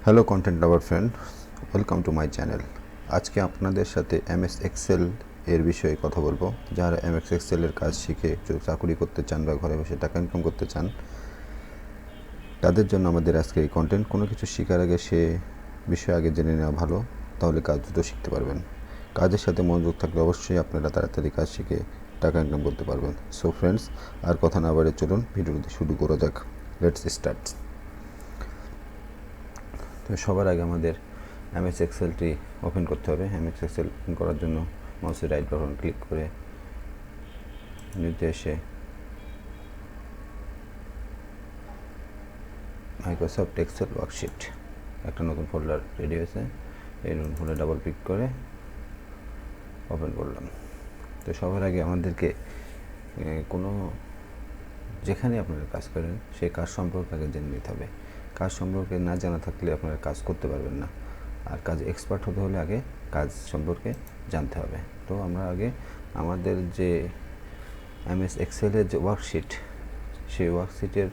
Hello content lover friend, welcome to my channel. আজকে আপনাদের সাথে এমএস এক্সেল এর বিষয়ে কথা বলবো। যারা এমএস এক্সেলের কাজ শিখে চাকরি করতে চান বা ঘরে বসে টাকা ইনকাম করতে চান, তাদের জন্য আমাদের আজকে এই কন্টেন্ট। কোনো কিছু শেখার আগে সে বিষয় আগে জেনে নেওয়া ভালো, তাহলে কাজ দ্রুত শিখতে পারবেন। কাজের সাথে মনোযোগ থাকলে অবশ্যই আপনারা তাড়াতাড়ি কাজ শিখে টাকা ইনকাম করতে পারবেন। সো ফ্রেন্ডস, আর কথা না বাড়িয়ে চলুন ভিডিওটি শুরু করা যাক। Let's start. তো সবার আগে আমাদের এমএস এক্সেলটি ওপেন করতে হবে। এমএস এক্সেল ওপেন করার জন্য মাউসের রাইট বাটন ক্লিক করে নিচে এসে মাইক্রোসফট এক্সেল ওয়ার্কশিট একটা নতুন ফোল্ডার রেডি হয়েছে। এই নতুন ফোল্ডার ডাবল ক্লিক করে ওপেন করলাম। তো সবার আগে আমাদেরকে কোনো যেখানে আপনারা কাজ করেন সেই কাজ সম্পর্কে আগে জেনে নিতে হবে। কাজ সম্পর্কে না জানা থাকলে আপনারা কাজ করতে পারবেন না। আর কাজে এক্সপার্ট হতে হলে আগে কাজ সম্পর্কে জানতে হবে। তো আমরা আগে আমাদের যে এমএস এক্সেলের যে ওয়ার্কশিট, সেই ওয়ার্কশিটের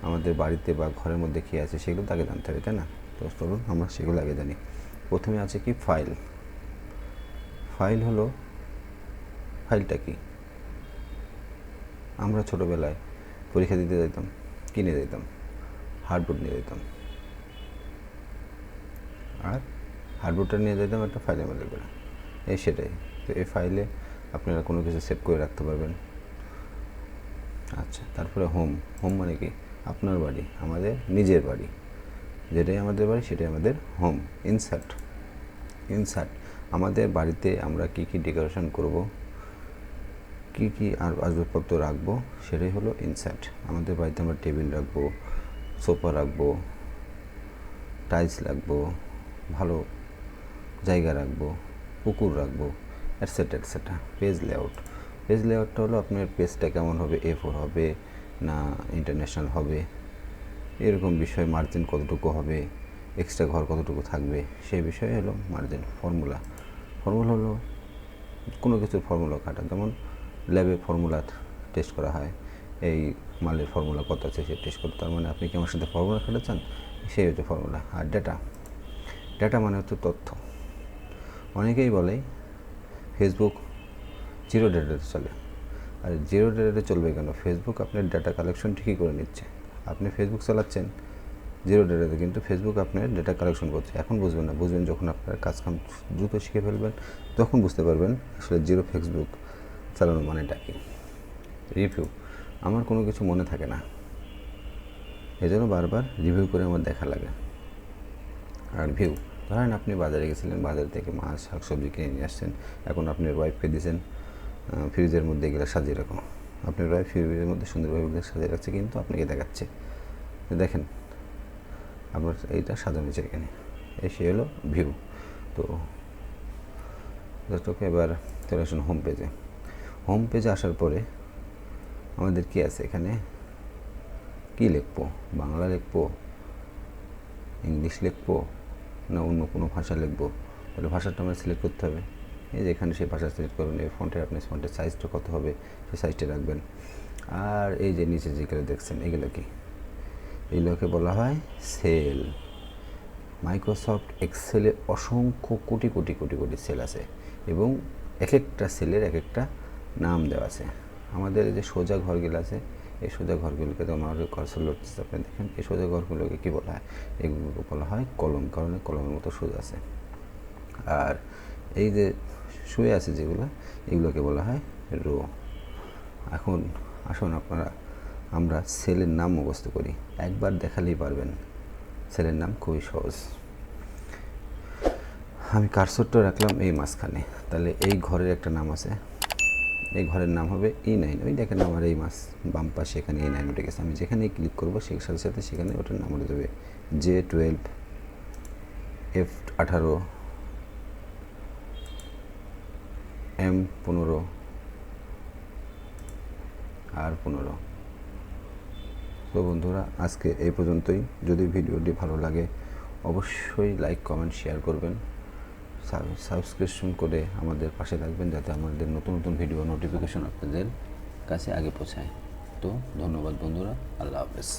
আমাদের বাড়িতে বা ঘরের মধ্যে কী আছে সেগুলো তো আগে জানতে হবে, তাই না? তো চলুন আমরা সেগুলো আগে জানি। প্রথমে আছে কি ফাইল। ফাইল হলো, ফাইলটা কি? আমরা ছোটোবেলায় পরীক্ষা দিতে যেতাম, কিনে যেতাম, হার্ডবোর্ড নিয়ে যেতাম, আর হার্ডবোর্ডটা নিয়ে যেতাম একটা ফাইলের মধ্যে করে। সেটাই। তো এই ফাইলে আপনারা কোনো কিছু সেভ করে রাখতে পারবেন। আচ্ছা, তারপরে হোম। হোম মানে কি? আপনার বাড়ি, আমাদের নিজের বাড়ি, যেটাই আমাদের বাড়ি সেটাই আমাদের হোম। ইনসার্ট। ইনসার্ট আমাদের বাড়িতে আমরা কি কি ডেকোরেশন করব, কি কি আর আসবাবপত্র রাখবো, সেটাই হলো ইনসার্ট। আমাদের বাড়িতে আমরা টেবিল রাখবো, সোফা রাখবো, টাইলস রাখবো, ভালো জায়গা রাখবো, পুকুর রাখবো, etcetera etcetera. Page layout. Page লেআউটটা হলো আপনার পেজটা কেমন হবে, A4 হবে না ইন্টারন্যাশনাল হবে, এরকম বিষয়। মার্জিন কতটুকু হবে, এক্সট্রা ঘর কতটুকু থাকবে, সেই বিষয়ে হলো মার্জিন। ফর্মুলা। ফর্মুলা হলো কোনো কিছুর ফর্মুলা কাটা, যেমন ল্যাবে ফর্মুলা টেস্ট করা হয়, এই মালের ফর্মুলা কত আছে সে টেস্ট করতে। তার মানে আপনি কি আমার সাথে ফর্মুলা কাটাচ্ছেন, সেই হচ্ছে ফর্মুলা। আর ডেটা। ডেটা মানে হচ্ছে তথ্য। অনেকেই বলে ফেসবুক জিরো ডেটাতে চলে। আর জিরো ডেটাতে চলবে কেন? ফেসবুক আপনার ডেটা কালেকশন ঠিকই করে নিচ্ছে। আপনি ফেসবুক চালাচ্ছেন জিরো ডেটাতে, কিন্তু ফেসবুক আপনার ডেটা কালেকশন করছে। এখন বুঝবেন না, বুঝবেন যখন আপনার কাজকাম দ্রুত শিখে ফেলবেন, তখন বুঝতে পারবেন আসলে জিরো ফেসবুক চালানো মানেটা কি। রিভিউ। আমার কোনো কিছু মনে থাকে না, এজন্য বারবার রিভিউ করে আমার দেখা লাগে। আর ভিউ, ধরেন আপনি বাজারে গেছিলেন, বাজার থেকে মাছ শাকসবজি কিনে নিয়ে আসছেন, এখন আপনার ওয়াইফকে দিয়েছেন ফ্রিজের মধ্যে এগুলো সাজিয়ে রাখো। আপনার ওয়াইফ ফ্রিজের মধ্যে সুন্দরভাবে সাজিয়ে রাখছে, কিন্তু আপনাকে দেখাচ্ছে দেখেন আপনার এইটা সাজানো চাই এখানে। সে হলো ভিউ। তো দর্শক, এবার চলে আসুন হোম পেজে। হোম পেজে আসার পরে আমাদের কি আছে এখানে? কি লিখবো? বাংলা লিখবো, ইংলিশ লিখবো, না অন্য কোনো ভাষা লিখবো? তাহলে ভাষাটা আমরা সিলেক্ট করতে হবে। এই যে এখানে সেই ভাষা সিলেক্ট করবেন। এই ফন্টের আপনি ফন্টের সাইজটা কত হবে সেই সাইজটা রাখবেন। আর এই যে নিচে যেগুলো দেখছেন এগুলো কি? এগুলোকে বলা হয় সেল। মাইক্রোসফট এক্সেলে অসংখ্য কোটি কোটি কোটি কোটি সেল আছে, এবং এক একটা সেলের এক একটা নাম দেওয়া আছে। আমাদের যে সোজা ঘরগুলো আছে, এই সোজা ঘরগুলোকে তো আমাদের কার্সর লড়তেছে, আপনি দেখেন। এই সোজা ঘরগুলোকে কী বলা হয়? এগুলোকে বলা হয় কলম, কারণ কলমের মতো সোজা আছে। আর এই যে শুয়ে আছে যেগুলো, এগুলোকে বলা হয় রো। এখন আসুন আমরা সেলের নাম মুখস্থ করি। একবার দেখালেই পারবেন। সেলের নাম খুবই সহজ। আমি কার্সরটা রাখলাম এই মাঝখানে, তাহলে এই ঘরের একটা নাম আছে, এই ঘরের নাম হবে E9। ওই দেখেন আমার এই মাছ বাম পাশে এখানে E9 উঠে গেছে। আমি যেখানেই ক্লিক করবো সেই সাথে সাথে সেখানে ওটার নাম উঠে যাবে। J12, F18, M15, R15। তো বন্ধুরা, আজকে এই পর্যন্তই। যদি ভিডিওটি ভালো লাগে অবশ্যই লাইক, কমেন্ট, শেয়ার করবেন। সাবস্ক্রিপশন করে আমাদের পাশে থাকবেন, যাতে আমাদের নতুন নতুন ভিডিও নোটিফিকেশন আপনাদের কাছে আগে পৌঁছায়। তো ধন্যবাদ বন্ধুরা, আল্লাহ হাফেজ।